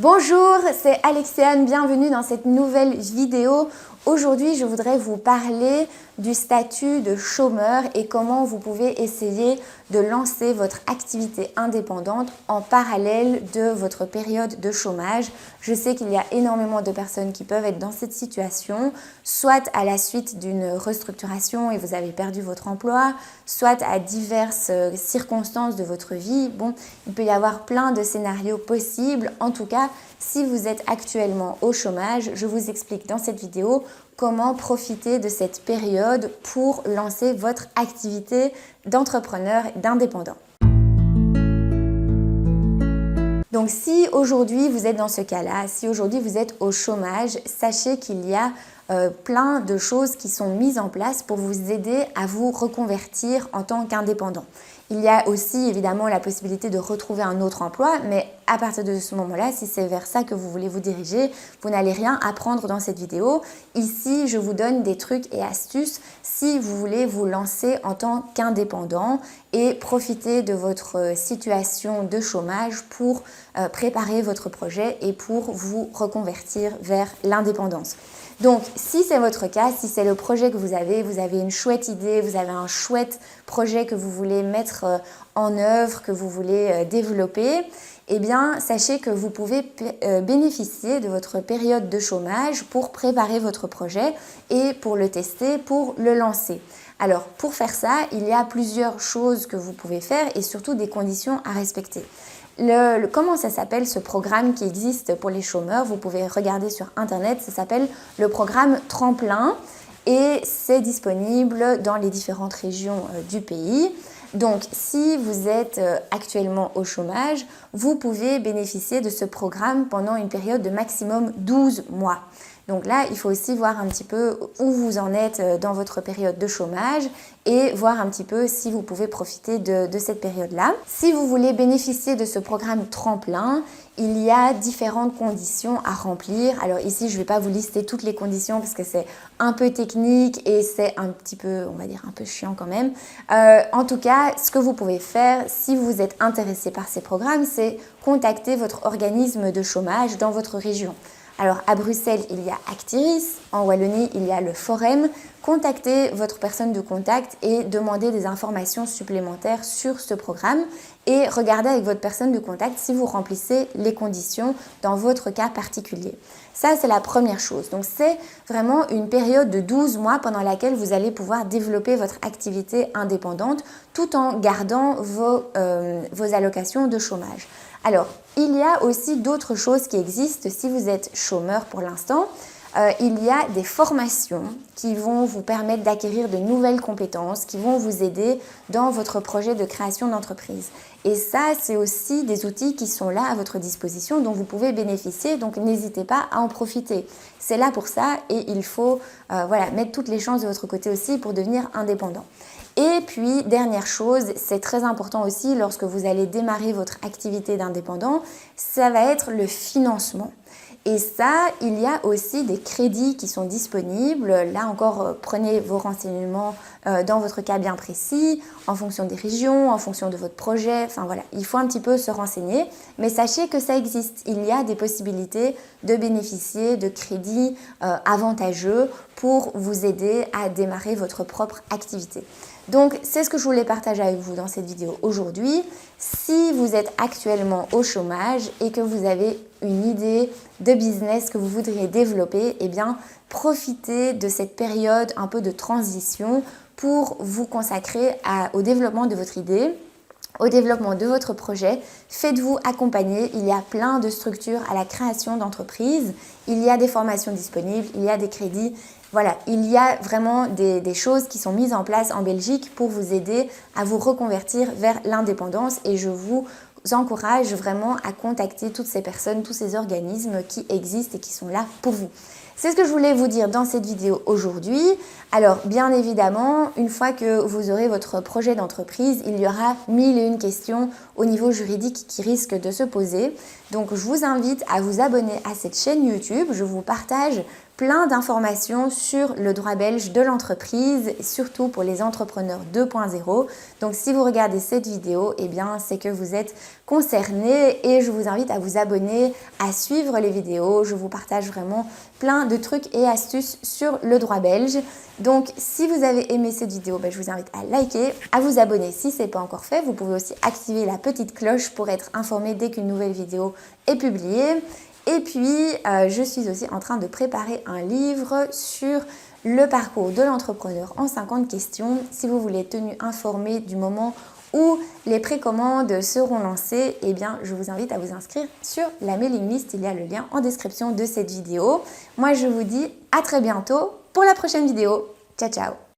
Bonjour, c'est Alexiane, bienvenue dans cette nouvelle vidéo. Aujourd'hui, je voudrais vous parler du statut de chômeur et comment vous pouvez essayer de lancer votre activité indépendante en parallèle de votre période de chômage. Je sais qu'il y a énormément de personnes qui peuvent être dans cette situation, soit à la suite d'une restructuration et vous avez perdu votre emploi, soit à diverses circonstances de votre vie. Bon, il peut y avoir plein de scénarios possibles. En tout cas, si vous êtes actuellement au chômage, je vous explique dans cette vidéo comment profiter de cette période pour lancer votre activité d'entrepreneur et d'indépendant. Donc si aujourd'hui vous êtes dans ce cas-là, si aujourd'hui vous êtes au chômage, sachez qu'il y a plein de choses qui sont mises en place pour vous aider à vous reconvertir en tant qu'indépendant. Il y a aussi évidemment la possibilité de retrouver un autre emploi, mais à partir de ce moment-là, si c'est vers ça que vous voulez vous diriger, vous n'allez rien apprendre dans cette vidéo. Ici, je vous donne des trucs et astuces si vous voulez vous lancer en tant qu'indépendant et profiter de votre situation de chômage pour préparer votre projet et pour vous reconvertir vers l'indépendance. Donc, si c'est votre cas, si c'est le projet que vous avez une chouette idée, vous avez un chouette projet que vous voulez mettre en œuvre, que vous voulez développer, eh bien, sachez que vous pouvez bénéficier de votre période de chômage pour préparer votre projet et pour le tester, pour le lancer. Alors, pour faire ça, il y a plusieurs choses que vous pouvez faire et surtout des conditions à respecter. Comment ça s'appelle ce programme qui existe pour les chômeurs? Vous pouvez regarder sur internet, ça s'appelle le programme Tremplin et c'est disponible dans les différentes régions du pays. Donc si vous êtes actuellement au chômage, vous pouvez bénéficier de ce programme pendant une période de maximum 12 mois. Donc là, il faut aussi voir un petit peu où vous en êtes dans votre période de chômage et voir un petit peu si vous pouvez profiter de cette période-là. Si vous voulez bénéficier de ce programme Tremplin, il y a différentes conditions à remplir. Alors ici, je ne vais pas vous lister toutes les conditions parce que c'est un peu technique et c'est un petit peu, on va dire, un peu chiant quand même. En tout cas, ce que vous pouvez faire si vous êtes intéressé par ces programmes, c'est contacter votre organisme de chômage dans votre région. Alors à Bruxelles, il y a Actiris, en Wallonie, il y a le Forum. Contactez votre personne de contact et demandez des informations supplémentaires sur ce programme et regardez avec votre personne de contact si vous remplissez les conditions dans votre cas particulier. Ça, c'est la première chose. Donc, c'est vraiment une période de 12 mois pendant laquelle vous allez pouvoir développer votre activité indépendante tout en gardant vos allocations de chômage. Alors, il y a aussi d'autres choses qui existent si vous êtes chômeur pour l'instant. Il y a des formations qui vont vous permettre d'acquérir de nouvelles compétences, qui vont vous aider dans votre projet de création d'entreprise. Et ça, c'est aussi des outils qui sont là à votre disposition, dont vous pouvez bénéficier, donc n'hésitez pas à en profiter. C'est là pour ça et il faut mettre toutes les chances de votre côté aussi pour devenir indépendant. Et puis, dernière chose, c'est très important aussi lorsque vous allez démarrer votre activité d'indépendant, ça va être le financement. Et ça, il y a aussi des crédits qui sont disponibles. Là encore, prenez vos renseignements dans votre cas bien précis, en fonction des régions, en fonction de votre projet. Enfin voilà, il faut un petit peu se renseigner. Mais sachez que ça existe. Il y a des possibilités de bénéficier de crédits avantageux pour vous aider à démarrer votre propre activité. Donc, c'est ce que je voulais partager avec vous dans cette vidéo aujourd'hui. Si vous êtes actuellement au chômage et que vous avez une idée de business que vous voudriez développer, eh bien, profitez de cette période un peu de transition pour vous consacrer au développement de votre idée, au développement de votre projet. Faites-vous accompagner, il y a plein de structures à la création d'entreprises, il y a des formations disponibles, il y a des crédits. Voilà, il y a vraiment des choses qui sont mises en place en Belgique pour vous aider à vous reconvertir vers l'indépendance et je vous encourage vraiment à contacter toutes ces personnes, tous ces organismes qui existent et qui sont là pour vous. C'est ce que je voulais vous dire dans cette vidéo aujourd'hui. Alors, bien évidemment, une fois que vous aurez votre projet d'entreprise, il y aura 1001 questions au niveau juridique qui risquent de se poser. Donc, je vous invite à vous abonner à cette chaîne YouTube. Je vous partage plein d'informations sur le droit belge de l'entreprise, surtout pour les entrepreneurs 2.0. Donc si vous regardez cette vidéo, eh bien c'est que vous êtes concerné et je vous invite à vous abonner, à suivre les vidéos. Je vous partage vraiment plein de trucs et astuces sur le droit belge. Donc si vous avez aimé cette vidéo, je vous invite à liker, à vous abonner si ce n'est pas encore fait. Vous pouvez aussi activer la petite cloche pour être informé dès qu'une nouvelle vidéo est publiée. Et puis, je suis aussi en train de préparer un livre sur le parcours de l'entrepreneur en 50 questions. Si vous voulez être tenu informé du moment où les précommandes seront lancées, eh bien, je vous invite à vous inscrire sur la mailing list. Il y a le lien en description de cette vidéo. Moi, je vous dis à très bientôt pour la prochaine vidéo. Ciao, ciao!